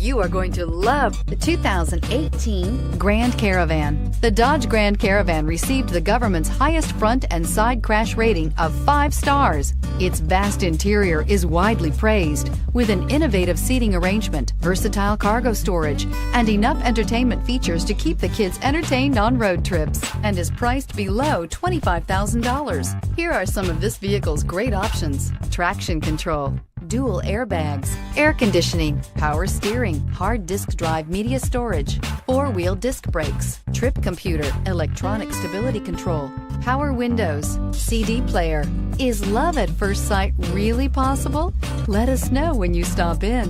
You are going to love the 2018 Grand Caravan. The Dodge Grand Caravan received the government's highest front and side crash rating of 5 stars. Its vast interior is widely praised, with an innovative seating arrangement, versatile cargo storage, and enough entertainment features to keep the kids entertained on road trips, and is priced below $25,000. Here are some of this vehicle's great options: traction control, dual airbags, air conditioning, power steering, hard disk drive media storage, 4-wheel disc brakes, trip computer, electronic stability control, power windows, CD player. Is love at first sight really possible? Let us know when you stop in.